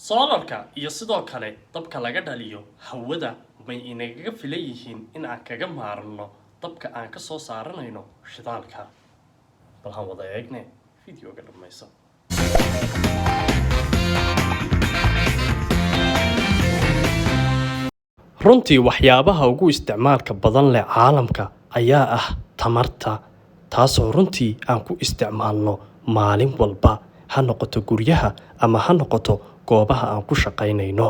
Solarka iyo sidoo kale dabka laga dhaliyo hawada may inagaga filan yihiin in aan kaga maarno dabka aan ka soo saaranayno shidaalka. Bal han wada eegne videoga dhammayso. Runtii waxyaabaha ugu isticmaalka badan leh caalamka ayaa ah tamarta, taasoo runtii aan ku isticmaalno maalin walba, ha noqoto guryaha ama ha noqoto goobaha aan ku shaqaynayno.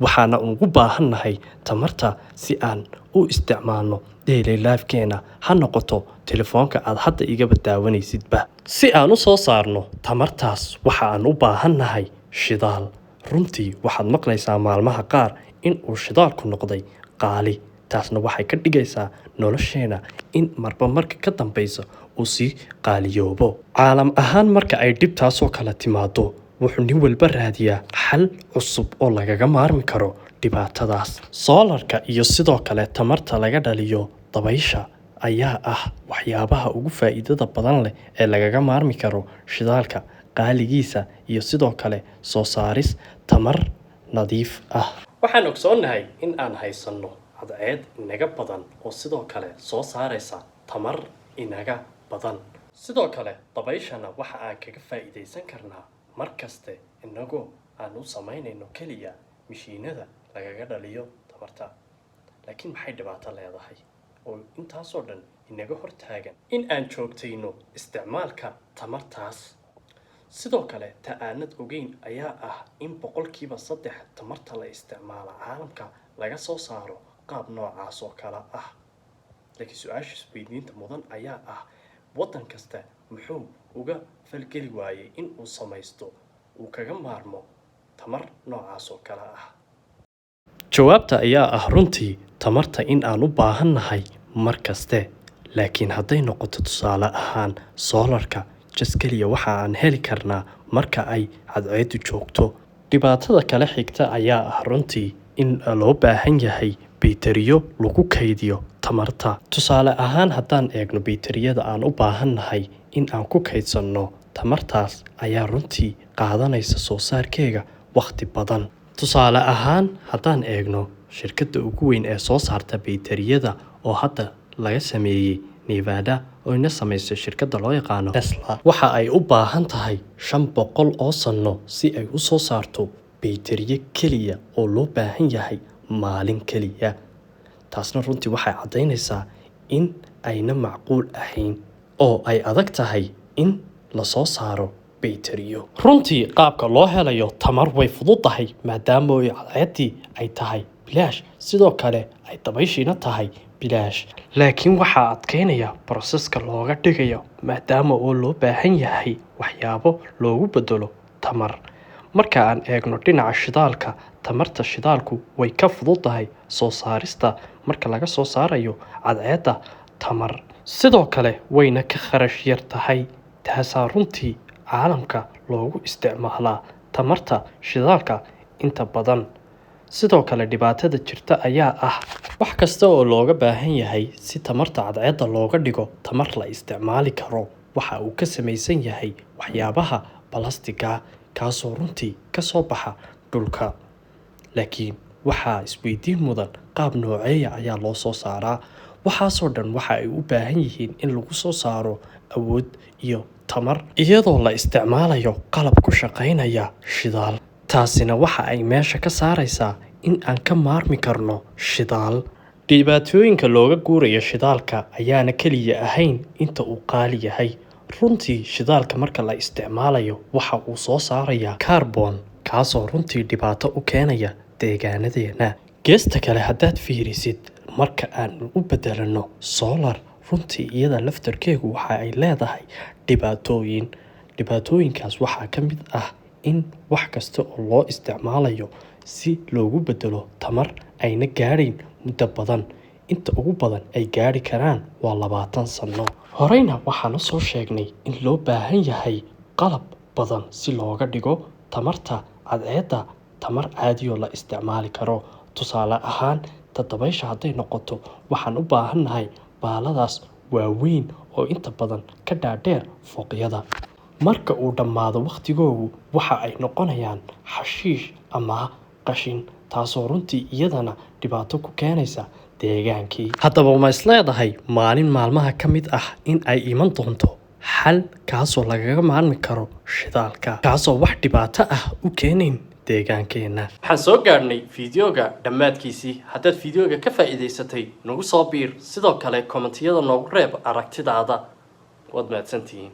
Waxaana ugu baahannahay tamarta si aan u isticmaalno daily life-keena, ha noqoto telefoonka aad hadda igaba daawanaysidba. Si aan u soo saarno tamartaas waxa aan u baahannahay shidaal. Runtii waxaad maqlaysaa maalmaha qaar in uu shidaalku noqday qaali, taasna waxay ka dhigaysaa nolosheena in marba marka ka dambeysa uu sii qaaliyoobo. Caalam ahaan marka ay dhibtaasoo kala timaado, wuxuu nin walba raadiyaa xal cusub oo lagaga maarmi karo dhibaatadaas. Solarka iyo sidoo kale tamarta laga dhaliyo dabaysha ayaa ah waxyaabaha ugu faa'iidada badan leh ee lagaga maarmi karo shidaalka qaaligiisa iyo sidoo kale soo saaris tamar nadiif ah. Waxaan ogsoonnahay in aan haysanno cadceed inaga badan oo sidoo kale soo saaraysa tamar inaga badan. Sidoo kale dabayshana waxa aan kaga faa'iidaysan karnaa markaste inagoo aan u samaynayno keliya mishiinada lagaga dhaliyo tamarta. Laakiin maxay dhibaato leedahay oo intaasoo dhan inaga hortaagan in aan joogtayno isticmaalka tamartaas. Sidoo kale aanad ogeyn ayaa ah in 3% tamarta la isticmaalo caalamka laga soo saaro qaab noocaas oo kala ah. Laakiin su'aasha isweydiinta mudan ayaa ah waddan kasta muxuu uga falgeli waayay in uu samaysto uu kaga maarmo tamar noocaas oo kala ah. Jawaabta ayaa ah runtii tamarta in aan u baahannahay markaste. Laakiin hadday noqoto tusaale ahaan solarka jaskaliya waxa aan heli karnaa marka ay cadceedu joogto. Dhibaatada kale xigta ayaa ah runtii in loo baahan yahay baytariyo lagu kaydiyo tamarta. Tusaale ahaan haddaan eegno baytariyada aan u baahannahay in aan ku kaydsanno tamartaas ayaa runtii qaadanaysa soo saarkeega waqti badan. Tusaale ahaan haddaan eegno shirkadda ugu weyn ee soo saarta baytariyada oo hadda laga sameeyey Nevada oo ina samayso shirkadda loo yaqaano Tesla, waxa ay u baahan tahay 500 oo sano si ay u soo saarto baytariye keliya oo loo baahan yahay maalin keliya. Taasna runtii waxay caddaynaysaa in ayna macquul ahayn oo ay adag tahay in la soo saaro baytariyo. Runtii qaabka loo helayo tamar way fududahay maadaama cadceeddii ay tahay bilaash, sidoo kale ay dabayshiina tahay bilaash. Laakiin waxaa adkeynaya processka looga dhigayo maadaama oo loo baahan yahay waxyaabo loogu bedelo tamar. Marka aan eegno dhinaca shidaalka, tamarta shidaalku way ka fududahay soo saarista marka laga soo saarayo cadceedda tamar. Sidoo kale wayna ka kharash yar tahay. Taasaa runtii caalamka loogu isticmaalaa tamarta shidaalka inta badan. Sidoo kale dhibaatada jirta ayaa ah wax kasta oo looga baahan yahay si tamarta cadceedda looga dhigo tamar la isticmaali karo waxa uu ka samaysan yahay waxyaabaha balastiga, kaasoo runtii ka soo baxa dhulka. Laakiin waxaa isweydiin mudan qaab nooceeya ayaa loo soo saaraa. Waxaasoo dhan waxa ay u baahan yihiin in lagu soo saaro awood iyo tamar iyadoo la isticmaalayo qalab ku shaqaynaya shidaal. Taasina waxa ay meesha ka saaraysaa in aan ka maarmi karno shidaal. Dhibaatooyinka looga guurayo shidaalka ayaana keliya ahayn inta uu qaali yahay. Runtii shidaalka marka la isticmaalayo waxa uu soo saarayaa carbon, kaasoo runtii dhibaato u keenaya deegaanadeena. Geesta kale haddaad fiirisid marka aan u bedelano solar, runtii iyada laftarkeegu waxa ay leedahay dhibaatooyin. Dhibaatooyinkaas waxaa ka mid ah in wax kasta oo loo isticmaalayo si loogu bedelo tamar ayna gaadhayn muddo badan. Inta ugu badan ay gaadhi karaan waa 20 sano. Horeyna waxaan u soo sheegnay in loo baahan yahay qalab badan si looga dhigo tamarta cadceedda tamar caadi oo la isticmaali karo. Tusaale ahaan dabaysha hadday noqoto waxaan u baahannahay baaladaas waaweyn oo inta badan ka dhaadheer fooqyada. marka uu dhammaado waqtigoodu waxa ay noqonayaan xashiish ama qashin, taasoo runtii iyadana dhibaato ku keenaysa deegaankii. Haddaba ma isleedahay maalin maalmaha ka mid ah in ay iman doonto xal kaasoo lagaga maarmi karo shidaalka, kaasoo wax dhibaato ah u keenayn deegaankeena? Waxaan soo gaarnay fiidiyoga dhammaadkiisii. haddaad fiidiyoga ka faa'iidaysatay nagu soo biir, sidoo kale kommentiyada noogu reeb aragtidaada. waad mahadsantihiin.